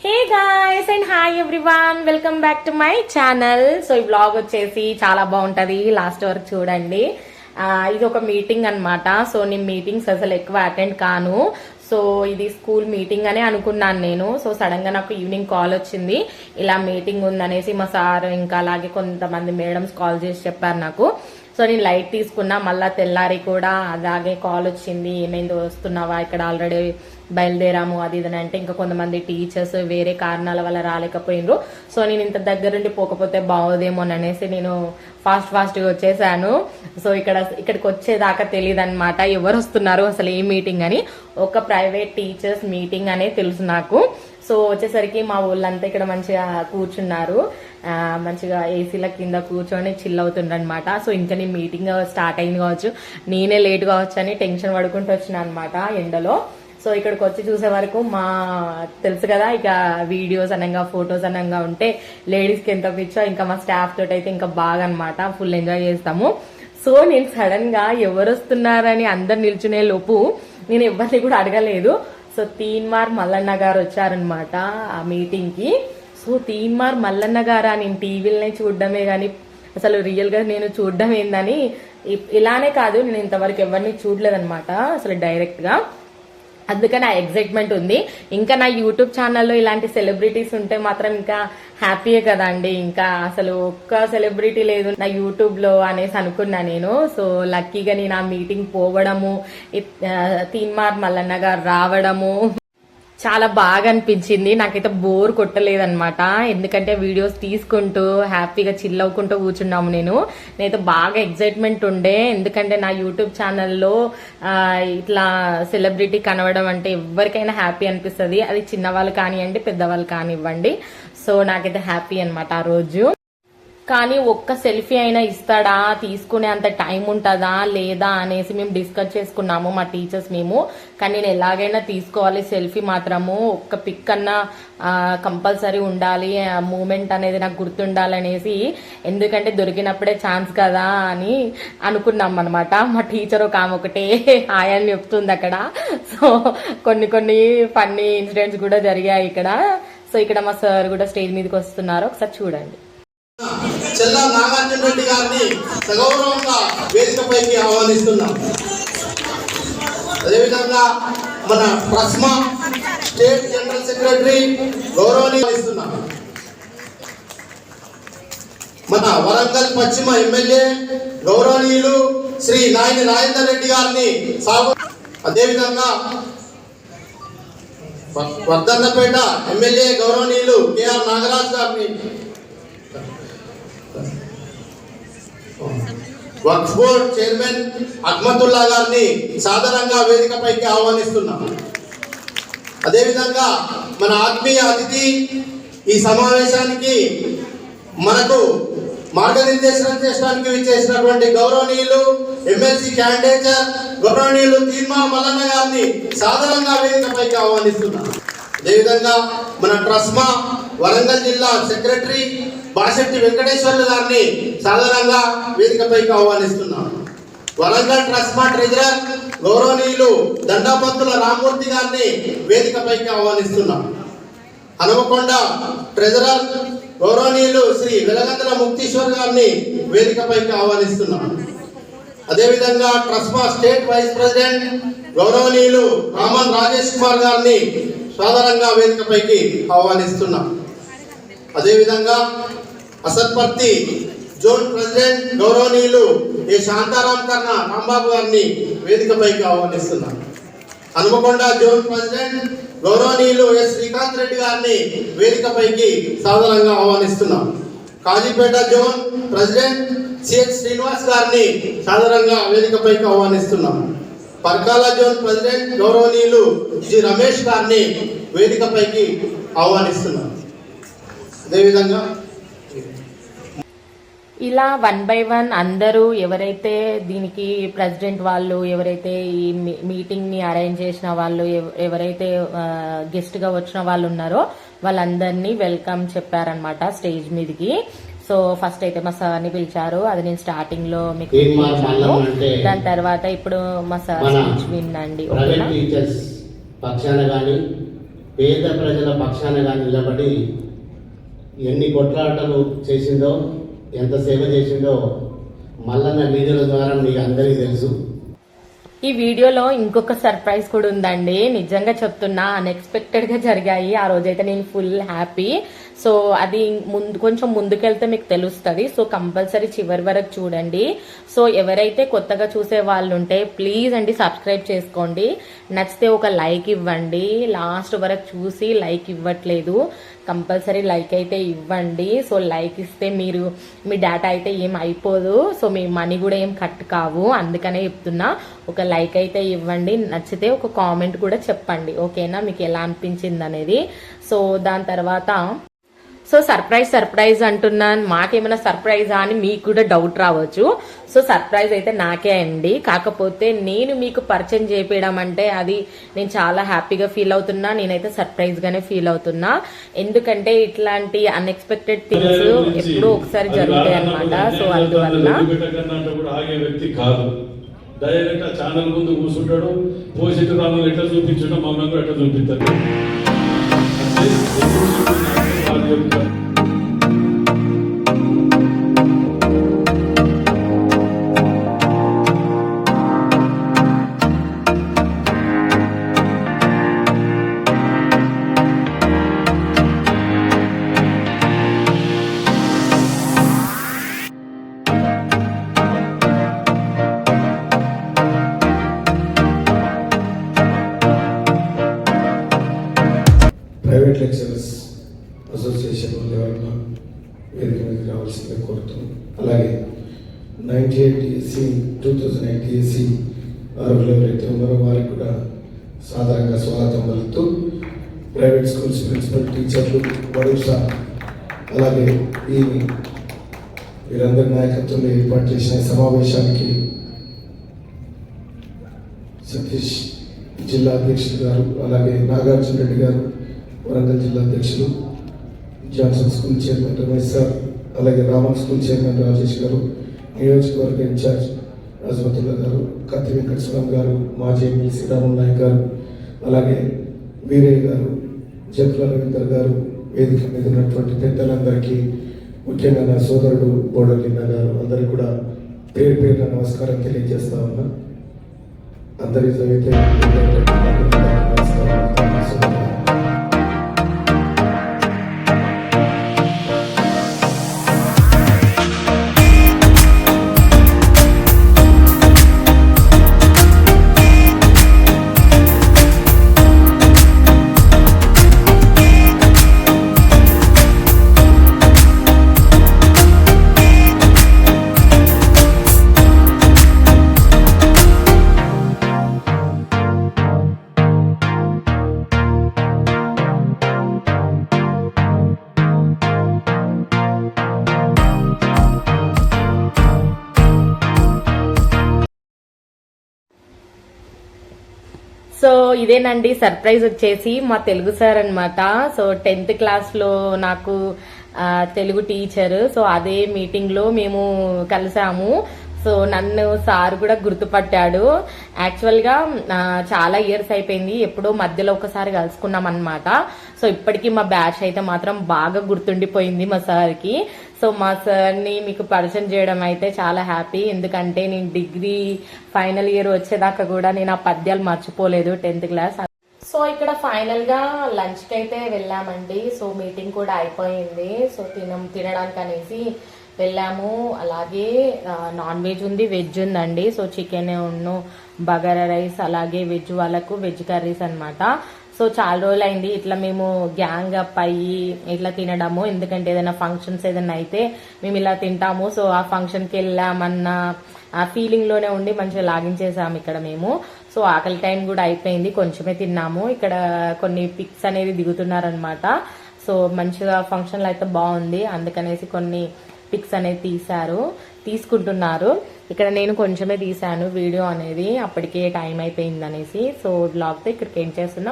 Hey guys and hi everyone, welcome back to my channel. So ఈ blog వచ్చేసి చాలా బాగుంటది, లాస్ట్ వరకు చూడండి. ఇది ఒక మీటింగ్ అన్నమాట. సో నేను మీటింగ్స్ అసలు ఎక్కువ అటెండ్ కాను. సో ఇది స్కూల్ మీటింగ్ అనే అనుకున్నాను నేను. సో సడన్ గా నాకు ఈవినింగ్ కాల్ వచ్చింది, ఇలా మీటింగ్ ఉందనేసి. మా సార్ ఇంకా అలాగే కొంతమంది మేడమ్స్ కాల్ చేసి చెప్పారు నాకు. సో నేను లైట్ తీసుకున్నా. మళ్ళా తెల్లారి కూడా అలాగే కాల్ వచ్చింది, ఏమైంది వస్తున్నావా, ఇక్కడ ఆల్రెడీ బయలుదేరాము అది ఇది అంటే. ఇంకా కొంతమంది టీచర్స్ వేరే కారణాల వల్ల రాలేకపోయినరు. సో నేను ఇంత దగ్గరుండి పోకపోతే బాగోదేమో అని అనేసి నేను ఫాస్ట్గా వచ్చేసాను. సో ఇక్కడికి వచ్చేదాకా తెలియదు అనమాట ఎవరు వస్తున్నారు, అసలు ఏ మీటింగ్ అని. ఒక ప్రైవేట్ టీచర్స్ మీటింగ్ అనే తెలుసు నాకు. సో వచ్చేసరికి మా ఊళ్ళంతా ఇక్కడ మంచిగా కూర్చున్నారు, మంచిగా ఏసీల కింద కూర్చొని చిల్ అవుతుండ్రు అనమాట. సో ఇంకా నేను మీటింగ్ స్టార్ట్ అయింది కావచ్చు, నేనే లేట్ కావచ్చు అని టెన్షన్ పడుకుంటూ వచ్చిన అనమాట ఎండలో. సో ఇక్కడికి వచ్చి చూసే వరకు తెలుసు కదా, ఇక వీడియోస్ అనంగా ఫొటోస్ అనంగా ఉంటే లేడీస్కి ఎంత పిచ్చో, ఇంకా మా స్టాఫ్ తోటి అయితే ఇంకా బాగా అనమాట, ఫుల్ ఎంజాయ్ చేస్తాము. సో నేను సడన్ గా ఎవరు వస్తున్నారని అందరు నిల్చునే లోపు నేను ఎవరిని కూడా అడగలేదు. సో తీన్మార్ మల్లన్న గారు వచ్చారనమాట ఆ మీటింగ్ కి. సో తీన్మార్ మల్లన్న గారా, నేను టీవీలనే చూడడమే గానీ అసలు రియల్ గా నేను చూడడం ఏందని, ఇలానే కాదు నేను ఇంతవరకు ఎవరిని చూడలేదన్నమాట అసలు డైరెక్ట్ గా. అందుకని ఆ ఎగ్జైట్మెంట్ ఉంది. ఇంకా నా యూట్యూబ్ ఛానల్లో ఇలాంటి సెలబ్రిటీస్ ఉంటే మాత్రం ఇంకా హ్యాపీయే కదా అండి. ఇంకా అసలు ఒక్క సెలబ్రిటీ లేదు నా యూట్యూబ్ లో అనేసి అనుకున్నా నేను. సో లక్కీగా నేను ఆ మీటింగ్ పోవడము, తీన్మార్ మల్లన్న గారు రావడము చాలా బాగా అనిపించింది. నాకైతే బోర్ కొట్టలేదన్నమాట, ఎందుకంటే వీడియోస్ తీసుకుంటూ హ్యాపీగా చిల్ అవ్వుకుంటూ కూర్చున్నాము. నేనైతే బాగా ఎగ్జైట్మెంట్ ఉండే, ఎందుకంటే నా యూట్యూబ్ ఛానల్లో ఇట్లా సెలబ్రిటీ కనవడం అంటే ఎవరికైనా హ్యాపీ అనిపిస్తుంది. అది చిన్నవాళ్ళు కానివ్వండి, పెద్దవాళ్ళు కానివ్వండి. సో నాకైతే హ్యాపీ అనమాట ఆ రోజు. కానీ ఒక్క సెల్ఫీ అయినా ఇస్తాడా, తీసుకునే అంత టైం ఉంటుందా లేదా అనేసి మేము డిస్కస్ చేసుకున్నాము మా టీచర్స్ మేము. కానీ నేను ఎలాగైనా తీసుకోవాలి సెల్ఫీ మాత్రము, ఒక్క పిక్ అన్నా కంపల్సరీ ఉండాలి, ఆ మూమెంట్ అనేది నాకు గుర్తుండాలనేసి. ఎందుకంటే దొరికినప్పుడే ఛాన్స్ కదా అని అనుకున్నాం అనమాట. మా టీచర్ ఒక ఆమె ఒకటే హాయ్ అని చెప్తుంది అక్కడ. సో కొన్ని ఫన్నీ ఇన్సిడెంట్స్ కూడా జరిగాయి ఇక్కడ. సో ఇక్కడ మా సార్ కూడా స్టేజ్ మీదకి వస్తున్నారు, ఒకసారి చూడండి. చెల్లా నాగార్జున రెడ్డి గారిని సగౌరవంగా వేదికపైకి ఆహ్వానిస్తున్నాం. అదేవిధంగా మన ప్రస్మా స్టేట్ జనరల్ సెక్రటరీ గౌరవనీయుస్తున్నాం. మన వరంగల్ పశ్చిమ ఎమ్మెల్యే గౌరవనీయులు శ్రీ నాయని రాజేందర్ రెడ్డి గారిని అదేవిధంగా వర్ధన్నపేట ఎమ్మెల్యే గౌరవనీయులు కేఆర్ నాగరాజ్ గారిని, వక్ఫ్ బోర్డ్ చైర్మన్ అహ్మతుల్లా గారిని సాధారణంగా వేదికపైకి ఆహ్వానిస్తున్నాం. అదేవిధంగా మన ఆత్మీయ అతిథి ఈ సమావేశానికి మనకు మార్గనిర్దేశనం చేయడానికి విచ్చేసినటువంటి గౌరవనీయులు ఎమ్మెల్సీ క్యాండిడేటర్ గౌరవనీయులు తీన్మార్ మల్లన్న గారిని సాధారణంగా వేదికపైకి ఆహ్వానిస్తున్నాం. అదేవిధంగా మన ట్రస్మా వరంగల్ జిల్లా సెక్రటరీ బాషెట్టి వెంకటేశ్వర్లు గారిని సాధారణంగా వేదికపైకి ఆహ్వానిస్తున్నాం. వరంగల్ ట్రస్మా ట్రెజరర్ గౌరవనీయులు దండాపంతుల రామూర్తి గారిని వేదికపైకి ఆహ్వానిస్తున్నాం. హనుమకొండ ట్రెజరర్ గౌరవనీయులు శ్రీ వెలగందల ముక్తీశ్వర్ గారిని వేదికపైకి ఆహ్వానిస్తున్నాం. అదేవిధంగా ట్రస్మా స్టేట్ వైస్ ప్రెసిడెంట్ గౌరవనీయులు రామన్ రాజేష్ కుమార్ గారిని సాధారణంగా వేదికపైకి ఆహ్వానిస్తున్నాం. అదేవిధంగా అసత్పర్తి జోన్ ప్రెసిడెంట్ గౌరవనీయులు ఏ శాంతారాం కర్ణ రాంబాబు గారిని వేదికపైకి ఆహ్వానిస్తున్నాం. హనుమకొండ జోన్ ప్రెసిడెంట్ గౌరవనీయులు ఎస్ శ్రీకాంత్ రెడ్డి గారిని వేదికపైకి సాధారణంగా ఆహ్వానిస్తున్నాం. Kazipet zone president CH Srinivas గారిని సాధారణంగా వేదికపైకి ఆహ్వానిస్తున్నాం. పర్కాల జోన్ ప్రెసిడెంట్ గౌరవనీయులు జి రమేష్ గారిని వేదికపైకి ఆహ్వానిస్తున్నాం. అదేవిధంగా ఇలా 1 by 1 అందరూ ఎవరైతే దీనికి ప్రెసిడెంట్ వాళ్ళు, ఎవరైతే ఈ మీటింగ్ ని అరేంజ్ చేసిన వాళ్ళు, ఎవరైతే గెస్ట్ గా వచ్చిన వాళ్ళు ఉన్నారో వాళ్ళందరినీ వెల్కమ్ చెప్పారనమాట స్టేజ్ మీదకి. సో ఫస్ట్ అయితే మా సార్ని పిలిచారు, అది నేను స్టార్టింగ్ లో మీకు చూపించాను. దాని తర్వాత ఇప్పుడు మా సార్ స్పీచ్ వినండి. పేద ప్రజల పక్షానగా నిలబడి ఎన్ని కొట్లాటలు చేసిందో, ఎంత సేవ చేసిందో మల్లన్న వీడియోల ద్వారా మీకు అందరికీ తెలుసు. ఈ వీడియోలో ఇంకొక సర్ప్రైజ్ కూడా ఉందండి. నిజంగా చెప్తున్నా, అన్ఎక్స్పెక్టెడ్ గా జరిగాయి. ఆ రోజైతే నేను ఫుల్ హ్యాపీ. సో అది కొంచెం ముందుకెళ్తే మీకు తెలుస్తుంది. సో కంపల్సరీ చివరి వరకు చూడండి. సో ఎవరైతే కొత్తగా చూసే వాళ్ళు ఉంటే ప్లీజ్ అండి సబ్స్క్రైబ్ చేసుకోండి. నచ్చితే ఒక లైక్ ఇవ్వండి. లాస్ట్ వరకు చూసి లైక్ ఇవ్వట్లేదు, కంపల్సరీ లైక్ అయితే ఇవ్వండి. సో లైక్ ఇస్తే మీ డేటా అయితే ఏం అయిపోదు. సో మీ మనీ కూడా ఏం కట్ కావు. అందుకనే చెప్తున్నా, ఒక లైక్ అయితే ఇవ్వండి. నచ్చితే ఒక కామెంట్ కూడా చెప్పండి, ఓకేనా? మీకు ఎలా అనిపించింది అనేది. సో దాని తర్వాత సో సర్ప్రైజ్ అంటున్నాను, మాకేమైనా సర్ప్రైజా అని మీకు కూడా డౌట్ రావచ్చు. సో సర్ప్రైజ్ అయితే నాకే అండి. కాకపోతే నేను మీకు పరిచయం చేపించడం అంటే అది నేను చాలా హ్యాపీగా ఫీల్ అవుతున్నా. నేనైతే సర్ప్రైజ్ గానే ఫీల్ అవుతున్నా. ఎందుకంటే ఇట్లాంటి అన్ఎక్స్పెక్టెడ్ థింగ్స్ ఎప్పుడూ ఒకసారి జరుగుతాయి అన్నమాట. సో అందువల్ల డైరెక్ట్ ఆ ఛానల్ ముందు కూర్చుంటాడు, పోసిట్ రాములు ఎట్లా చూపించడం మమ్మల్ని ఎట్లా చూపిస్తారు. ప్రైవేట్ లెక్చరర్స్ అసోసియేషన్ వాళ్ళు ఎవరైనా వేదిక మీద రావాల్సిందే కోరుతున్నాం. అలాగే 98 ESC 2008 ESC అర్హులు ఎవరైతే ఉన్నారో వారికి కూడా సాధారణంగా స్వాగతం పలుకుతూ ప్రైవేట్ స్కూల్స్ ప్రిన్సిపల్ టీచర్లు వరుస అలాగే వీరందరి నాయకత్వంలో ఏర్పాటు చేసిన సమావేశానికి సతీష్ జిల్లా అధ్యక్షులు గారు, అలాగే నాగార్జున రెడ్డి గారు వరంగల్ జిల్లా అధ్యక్షులు, Johnson school chairman Ramesh sir, అలాగే రామన్ స్కూల్ చైర్మన్ రాజేష్ గారు, నియోజకవర్గ ఇన్ఛార్జ్ రాజమతుల్లా గారు, కత్తి వెంకటస్వామి గారు, మాజీ ఎమ్మెల్యే శ్రీరాములు నాయక్ గారు, అలాగే వీరయ్య గారు, జట్ల రవీందర్ గారు, వేదిక మీద ఉన్నటువంటి పెద్దలందరికీ, ముఖ్యంగా నా సోదరుడు బోడలిన్న గారు, అందరికీ కూడా పేరు పేరున నమస్కారం తెలియజేస్తా ఉన్నా. అందరి చదివితే నమస్కారం. సో ఇదేనండి సర్ప్రైజ్ వచ్చేసి మా తెలుగు సార్ అన్నమాట. సో 10th క్లాస్ లో నాకు తెలుగు టీచర్. సో అదే మీటింగ్ లో మేము కలిసాము. సో నన్ను సార్ కూడా గుర్తుపట్టాడు. యాక్చువల్ గా చాలా ఇయర్స్ అయిపోయింది, ఎప్పుడో మధ్యలో ఒకసారి కలుసుకున్నాం అన్నమాట. సో ఇప్పటికీ మా బ్యాచ్ అయితే మాత్రం బాగా గుర్తుండిపోయింది మా సార్కి. సో మా సార్ని మీకు పరిచయం చేయడం అయితే చాలా హ్యాపీ. ఎందుకంటే నేను డిగ్రీ ఫైనల్ ఇయర్ వచ్చేదాకా కూడా నేను ఆ పద్యాలు మర్చిపోలేదు 10th క్లాస్. సో ఇక్కడ ఫైనల్ గా లంచ్ కి అయితే వెళ్ళామండి. సో మీటింగ్ కూడా అయిపోయింది. సో తినడానికి అనేసి వెళ్ళాము. అలాగే నాన్ వెజ్ ఉంది, వెజ్ ఉందండి. సో చికెన్ ఉన్ను బగారా రైస్, అలాగే వెజ్ వాళ్ళకు వెజ్ కర్రీస్ అన్నమాట. సో చాలా రోజులు అయింది ఇట్లా మేము గ్యాంగ్ అప్ అయ్యి ఇట్లా తినడము. ఎందుకంటే ఏదైనా ఫంక్షన్స్ ఏదైనా అయితే మేము ఇలా తింటాము. సో ఆ ఫంక్షన్కి వెళ్ళామన్న ఆ ఫీలింగ్ లోనే ఉండి మంచిగా లాగించేసాము ఇక్కడ మేము. సో ఆకలి టైం కూడా అయిపోయింది, కొంచెమే తిన్నాము. ఇక్కడ కొన్ని పిక్స్ అనేది దిగుతున్నారనమాట. సో మంచిగా ఫంక్షన్లో అయితే బాగుంది, అందుకనేసి కొన్ని పిక్స్ అనేది తీసుకుంటున్నారు. ఇక్కడ నేను కొంచెమే తీసాను వీడియో అనేది, అప్పటికే టైం అయిపోయింది అనేసి. సో బ్లాగ్తో ఇక్కడికి ఏం చేస్తున్నా